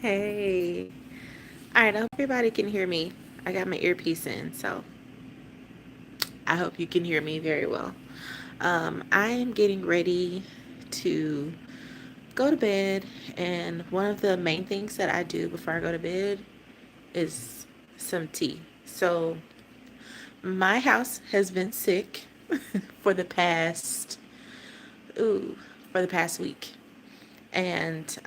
Hey. All right, I hope everybody can hear me. I got my earpiece in, so I hope you can hear me very well. I am getting ready to go to bed, and one of the main things that I do before I go to bed is some tea. So, my house has been sick for the past, ooh, for the past week. And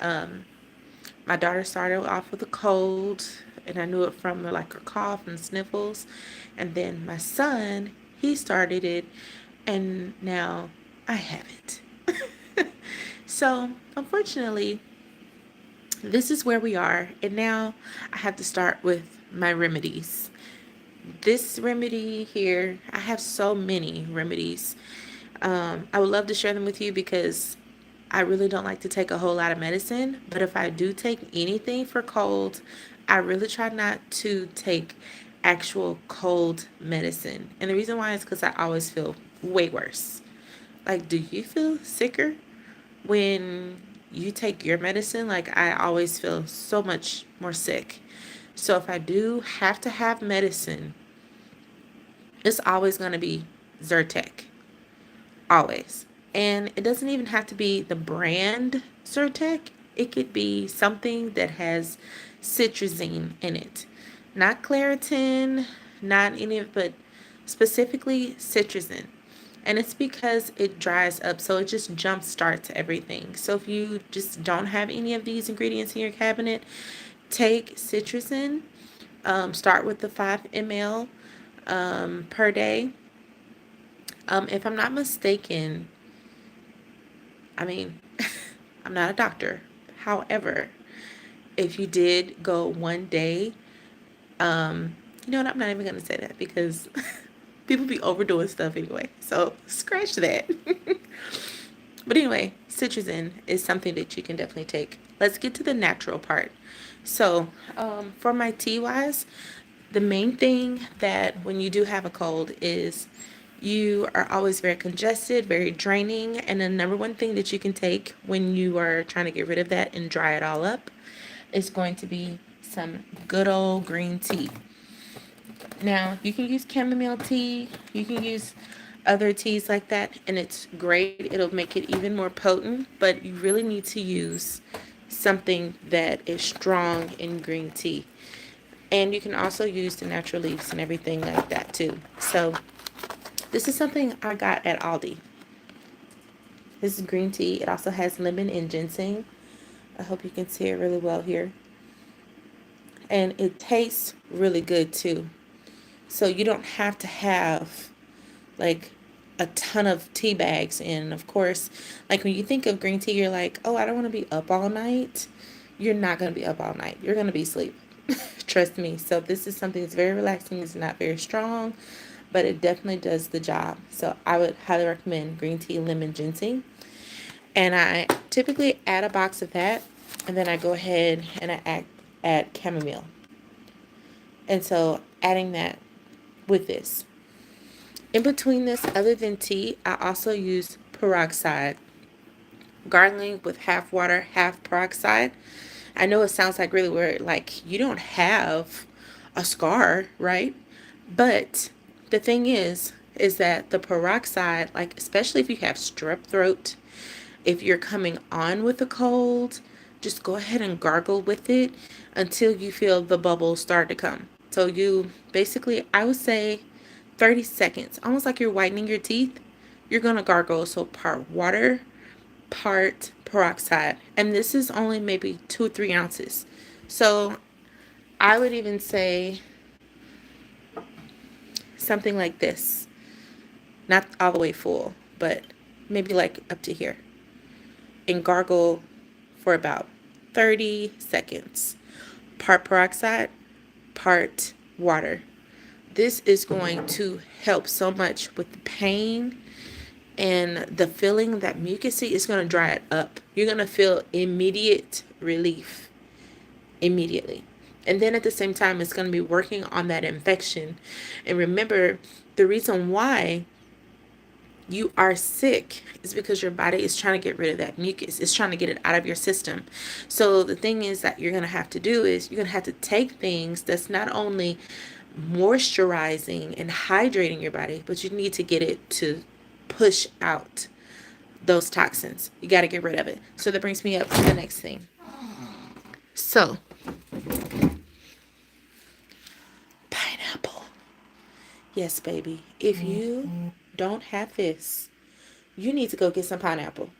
my daughter started off with a cold, and I knew it from like her cough and sniffles. And then my son, he started it, and now I have it. So, unfortunately, this is where we are. And now I have to start with my remedies. This remedy here, I have so many remedies. I would love to share them with you because I really don't like to take a whole lot of medicine. But if I do take anything for cold, I really try not to take actual cold medicine. And the reason why is because I always feel way worse. Like, do you feel sicker when you take your medicine? Like, I always feel so much more sick. So if I do have to have medicine, it's always going to be Zyrtec. Always. And it doesn't even have to be the brand Zyrtec. It could be something that has citrazine in it. Not Claritin, not any of, but specifically citrazine. And it's because it dries up, so it just jump starts everything. So if you just don't have any of these ingredients in your cabinet, take citrazine. Start with the 5 ml per day. If I'm not mistaken, I mean, I'm not a doctor. However, if you did go one day, you know what? I'm not even going to say that because people be overdoing stuff anyway. So scratch that. But anyway, citrazine is something that you can definitely take. Let's get to the natural part. So, for my tea wise, the main thing that when you do have a cold is you are always very congested, very draining. And the number one thing that you can take when you are trying to get rid of that and dry it all up is going to be some good old green tea. Now, you can use chamomile tea, you can use other teas like that, and it's great. It'll make it even more potent, but you really need to use something that is strong in green tea. And you can also use the natural leaves and everything like that too. So, this is something I got at Aldi. This is green tea. It also has lemon and ginseng. I hope you can see it really well here. And it tastes really good too. So you don't have to have like a ton of tea bags. And of course, like when you think of green tea, you're like, oh, I don't want to be up all night. You're not going to be up all night. You're going to be asleep. Trust me. So this is something that's very relaxing. It's not very strong, but it definitely does the job. So I would highly recommend green tea, lemon, ginseng. And I typically add a box of that. And then I go ahead and add chamomile. And so adding that with this. In between this, other than tea, I also use peroxide, gargling with half water, half peroxide. I know it sounds like really weird, like you don't have a scar, right? But the thing is that the peroxide, like especially if you have strep throat, if you're coming on with a cold, just go ahead and gargle with it until you feel the bubbles start to come. So you basically, I would say 30 seconds, almost like you're whitening your teeth. You're going to gargle. So part water, part peroxide. And this is only maybe 2 or 3 ounces. So I would even say something like this. Not all the way full, but maybe like up to here. And gargle for about 30 seconds. Part peroxide, part water. This is going to help so much with the pain and the feeling that mucusy is going to dry it up. You're going to feel immediate relief immediately. And then at the same time, it's going to be working on that infection. And remember, the reason why you are sick is because your body is trying to get rid of that mucus. It's trying to get it out of your system. So the thing is that you're going to have to do is you're going to have to take things that's not only moisturizing and hydrating your body, but you need to get it to push out those toxins. You got to get rid of it. So that brings me up to the next thing. So, pineapple. Yes, baby. If you don't have this, you need to go get some pineapple.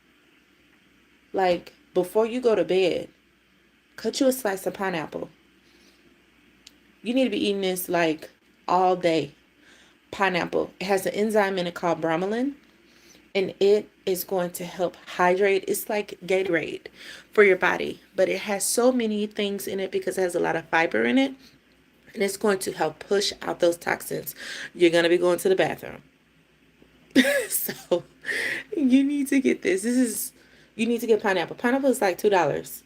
Like, before you go to bed, cut you a slice of pineapple. You need to be eating this like all day. Pineapple. It has an enzyme in it called bromelain, and it is going to help hydrate. It's like Gatorade for your body, but it has so many things in it because it has a lot of fiber in it, and it's going to help push out those toxins. You're going to be going to the bathroom. So you need to get this. You need to get pineapple. Pineapple is like $2.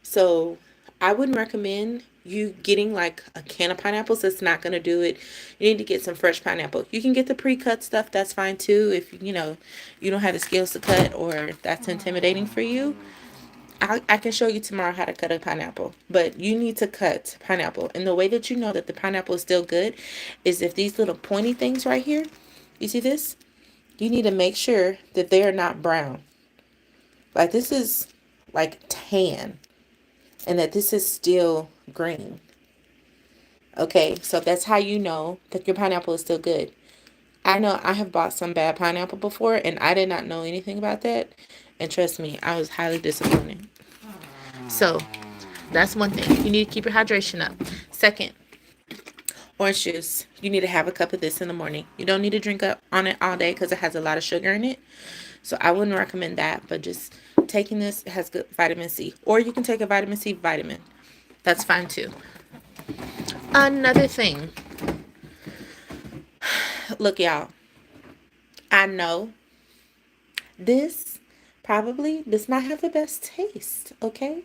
So I wouldn't recommend you getting like a can of pineapples. That's not going to do it. You need to get some fresh pineapple. You can get the pre-cut stuff. That's fine too. If you know you don't have the skills to cut, or that's intimidating for you, I can show you tomorrow how to cut a pineapple. But you need to cut pineapple. And the way that you know that the pineapple is still good is if these little pointy things right here, you see this? You need to make sure that they are not brown. Like this is like tan, and that this is still green. Okay, so that's how you know that your pineapple is still good. I know I have bought some bad pineapple before, and I did not know anything about that. And trust me, I was highly disappointed. So that's one thing. You need to keep your hydration up. Second, orange juice. You need to have a cup of this in the morning. You don't need to drink up on it all day because it has a lot of sugar in it. So I wouldn't recommend that, but just taking this, it has good vitamin C. Or you can take a vitamin C vitamin. That's fine too. Another thing. Look, y'all. I know this probably does not have the best taste, okay?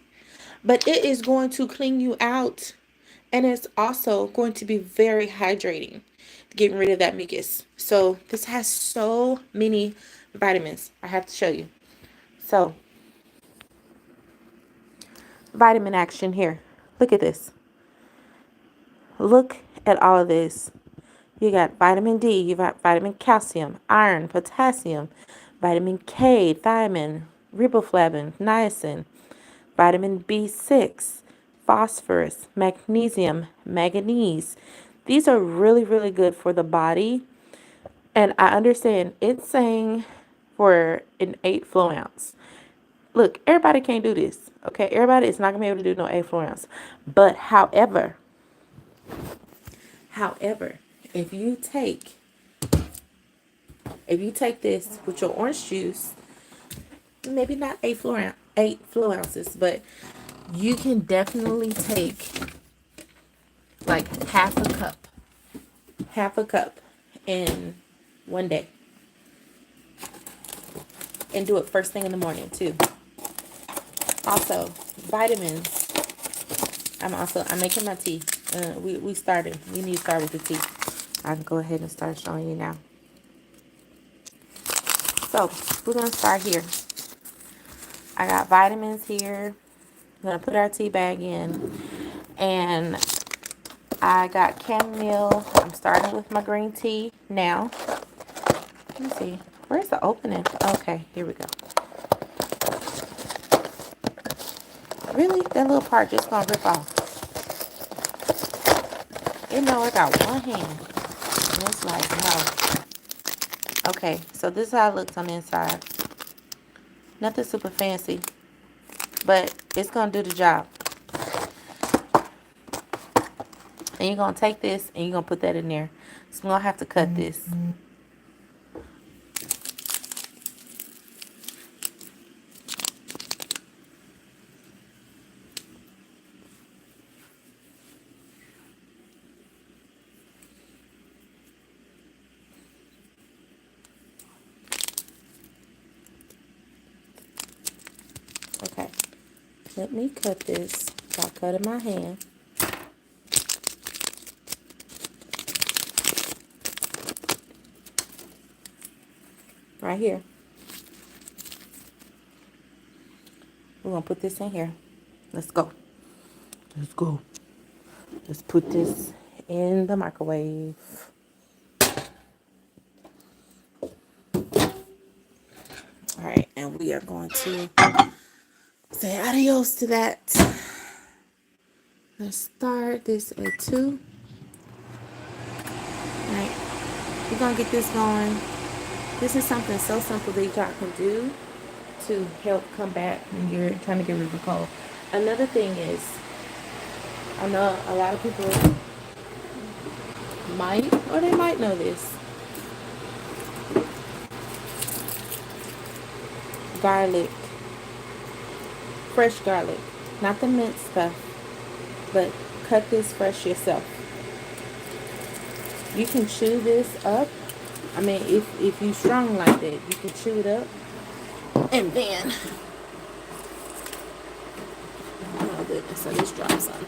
But it is going to clean you out. And it's also going to be very hydrating, getting rid of that mucus. So this has so many vitamins. I have to show you. So, vitamin action here. Look at this. Look at all of this. You got vitamin D, you got vitamin calcium, iron, potassium, vitamin K, thiamine, riboflavin, niacin, vitamin B6, phosphorus, magnesium, manganese. These are really, really good for the body. And I understand it's saying for an 8 fluid ounce. Look, everybody can't do this. Okay, everybody is not gonna be able to do no 8 fluid ounce. But however, if you take this with your orange juice, maybe not 8 fluid ounces, but you can definitely take like half a cup in one day, and do it first thing in the morning too. Also, vitamins. I'm making my tea. We need to start with the tea. I can go ahead and start showing you now. So we're gonna start here. I got vitamins here. I'm gonna put our tea bag in, and I got chamomile. I'm starting with my green tea now. Let me see. Where's the opening? Okay, here we go. Really? That little part just gonna rip off. You know, I got one hand. And it's like, no. Okay, so this is how it looks on the inside. Nothing super fancy, but it's gonna do the job. And you're gonna take this and you're gonna put that in there. So I'm gonna have to cut this. Okay, let me cut this. So I cut in my hand. right here. We're gonna put this in here. Let's go. Let's go. Let's put this in the microwave. All right, and we are going to say adios to that. Let's start this at 2. All right, we're gonna get this going. This is something so simple that y'all can do to help combat when you're trying to get rid of a cold. Another thing is, I know a lot of people might or they might know this. Garlic, fresh garlic, not the minced stuff, but cut this fresh yourself. You can chew this up. I mean, if you strong like that, you can chew it up. And then, oh goodness, so this drops on.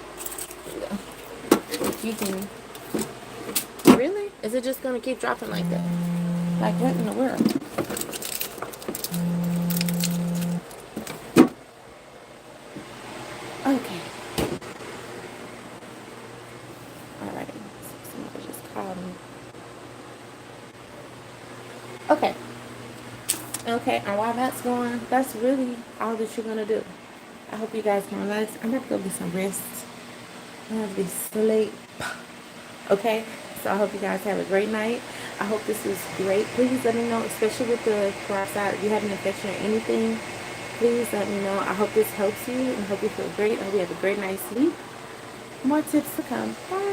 There you go. You can, really? Is it just gonna keep dropping like that? Like what in the world? Okay. Alright. Somebody just called me. Okay. Okay, and while that's going, that's really all that you're gonna do. I hope you guys can relax. I'm about to go get some rest. I'm gonna be asleep. Okay? So I hope you guys have a great night. I hope this was great. Please let me know, especially with the peroxide, if you have an infection or anything, please let me know. I hope this helps you and I hope you feel great. I hope you have a great night's sleep. More tips to come. Bye.